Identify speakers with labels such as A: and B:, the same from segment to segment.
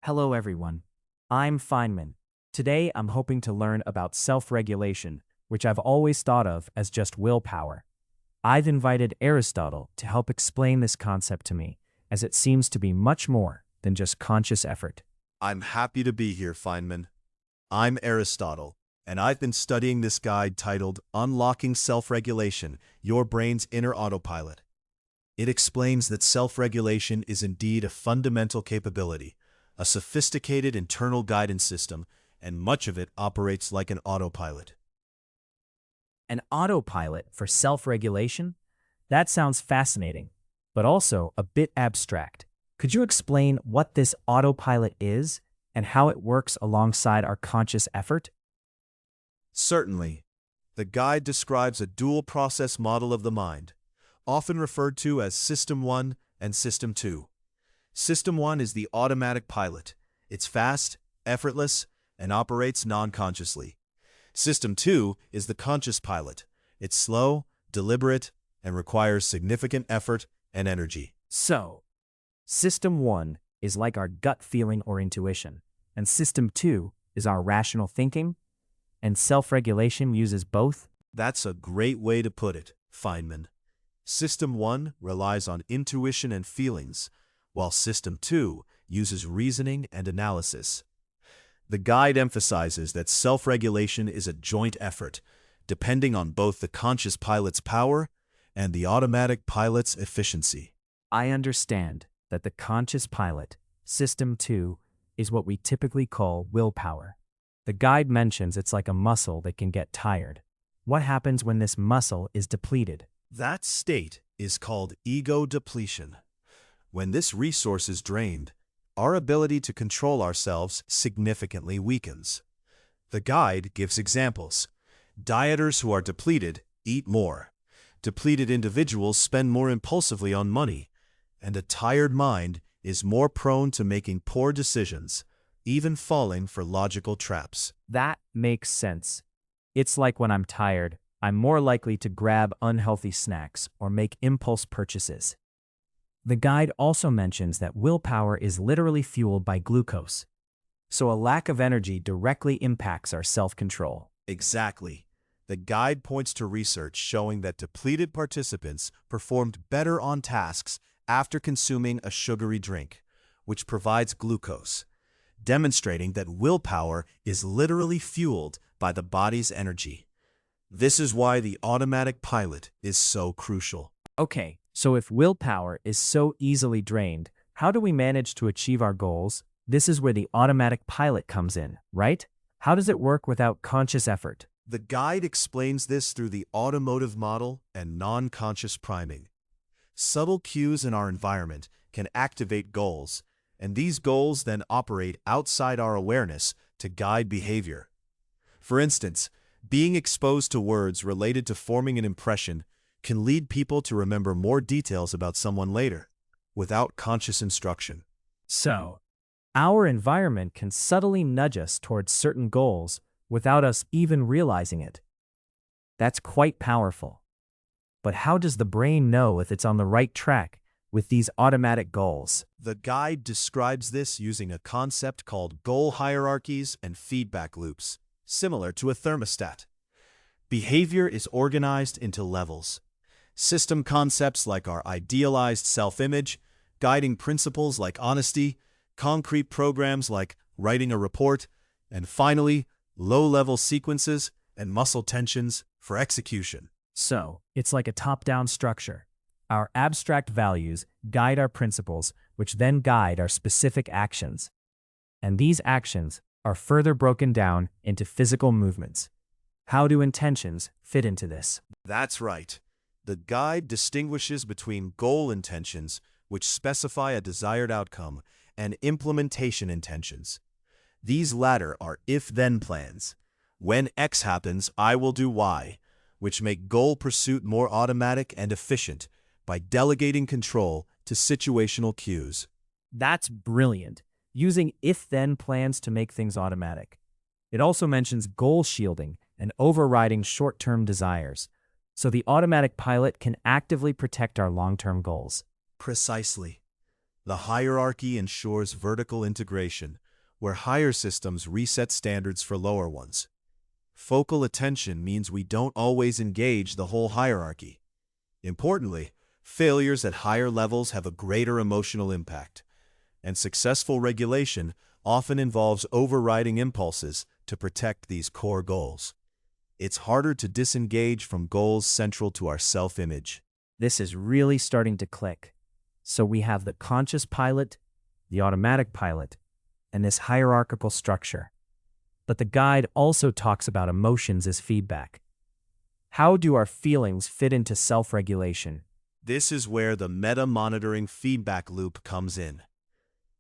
A: Hello, everyone. I'm Feynman. Today, I'm hoping to learn about self-regulation, which I've always thought of as just willpower. I've invited Aristotle to help explain this concept to me, as it seems to be much more than just conscious effort.
B: I'm happy to be here, Feynman. I'm Aristotle, and I've been studying this guide titled Unlocking Self-Regulation, Your Brain's Inner Autopilot. It explains that self-regulation is indeed a fundamental capability, a sophisticated internal guidance system, and much of it operates like an autopilot.
A: An autopilot for self-regulation? That sounds fascinating, but also a bit abstract. Could you explain what this autopilot is and how it works alongside our conscious effort?
B: Certainly, the guide describes a dual-process model of the mind, often referred to as System 1 and System 2. System 1 is the automatic pilot. It's fast, effortless, and operates non-consciously. System 2 is the conscious pilot. It's slow, deliberate, and requires significant effort and energy.
A: So, System 1 is like our gut feeling or intuition, and System 2 is our rational thinking, and self-regulation uses both?
B: That's a great way to put it, Feynman. System 1 relies on intuition and feelings, while System 2 uses reasoning and analysis. The guide emphasizes that self-regulation is a joint effort, depending on both the conscious pilot's power and the automatic pilot's efficiency.
A: I understand that the conscious pilot, System 2, is what we typically call willpower. The guide mentions it's like a muscle that can get tired. What happens when this muscle is depleted?
B: That state is called ego depletion. When this resource is drained, our ability to control ourselves significantly weakens. The guide gives examples. Dieters who are depleted eat more. Depleted individuals spend more impulsively on money, and a tired mind is more prone to making poor decisions, even falling for logical traps.
A: That makes sense. It's like when I'm tired, I'm more likely to grab unhealthy snacks or make impulse purchases. The guide also mentions that willpower is literally fueled by glucose, so a lack of energy directly impacts our self-control.
B: Exactly. The guide points to research showing that depleted participants performed better on tasks after consuming a sugary drink, which provides glucose, demonstrating that willpower is literally fueled by the body's energy. This is why the automatic pilot is so crucial.
A: Okay, so if willpower is so easily drained, how do we manage to achieve our goals? This is where the automatic pilot comes in, right? How does it work without conscious effort?
B: The guide explains this through the automotive model and non-conscious priming. Subtle cues in our environment can activate goals, and these goals then operate outside our awareness to guide behavior. For instance, being exposed to words related to forming an impression can lead people to remember more details about someone later, without conscious instruction.
A: So, our environment can subtly nudge us towards certain goals without us even realizing it. That's quite powerful. But how does the brain know if it's on the right track with these automatic goals?
B: The guide describes this using a concept called goal hierarchies and feedback loops, similar to a thermostat. Behavior is organized into levels. System concepts like our idealized self-image, guiding principles like honesty, concrete programs like writing a report, and finally, low-level sequences and muscle tensions for execution.
A: So, it's like a top-down structure. Our abstract values guide our principles, which then guide our specific actions. And these actions are further broken down into physical movements. How do intentions fit into this?
B: That's right. The guide distinguishes between goal intentions, which specify a desired outcome, and implementation intentions. These latter are if-then plans. When X happens, I will do Y, which make goal pursuit more automatic and efficient by delegating control to situational cues.
A: That's brilliant, using if-then plans to make things automatic. It also mentions goal shielding and overriding short-term desires, so the automatic pilot can actively protect our long-term goals.
B: Precisely. The hierarchy ensures vertical integration, where higher systems reset standards for lower ones. Focal attention means we don't always engage the whole hierarchy. Importantly, failures at higher levels have a greater emotional impact, and successful regulation often involves overriding impulses to protect these core goals. It's harder to disengage from goals central to our self-image.
A: This is really starting to click. So we have the conscious pilot, the automatic pilot, and this hierarchical structure. But the guide also talks about emotions as feedback. How do our feelings fit into self-regulation?
B: This is where the meta-monitoring feedback loop comes in.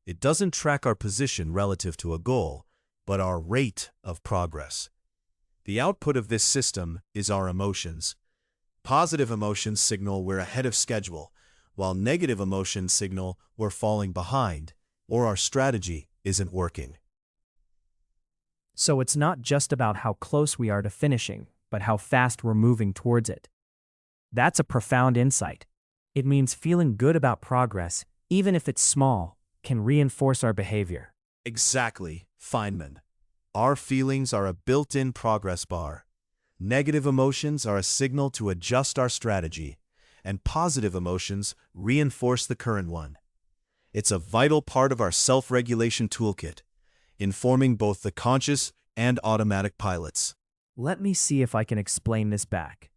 B: It doesn't track our position relative to a goal, but our rate of progress. The output of this system is our emotions. Positive emotions signal we're ahead of schedule, while negative emotions signal we're falling behind, or our strategy isn't working.
A: So it's not just about how close we are to finishing, but how fast we're moving towards it. That's a profound insight. It means feeling good about progress, even if it's small, can reinforce our behavior.
B: Exactly, Feynman. Our feelings are a built-in progress bar. Negative emotions are a signal to adjust our strategy, and positive emotions reinforce the current one. It's a vital part of our self-regulation toolkit, informing both the conscious and automatic pilots.
A: Let me see if I can explain this back.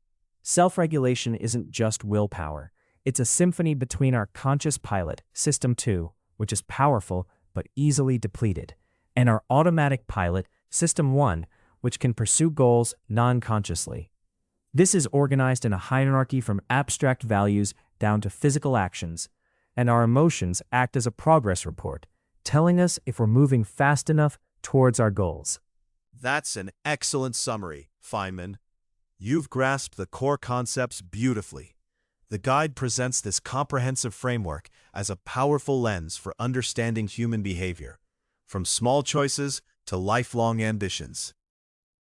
A: Self-regulation isn't just willpower. It's a symphony between our conscious pilot, System 2, which is powerful but easily depleted, and our automatic pilot, System 1, which can pursue goals non-consciously. This is organized in a hierarchy from abstract values down to physical actions, and our emotions act as a progress report, telling us if we're moving fast enough towards our goals.
B: That's an excellent summary, Feynman. You've grasped the core concepts beautifully. The guide presents this comprehensive framework as a powerful lens for understanding human behavior, from small choices to lifelong ambitions.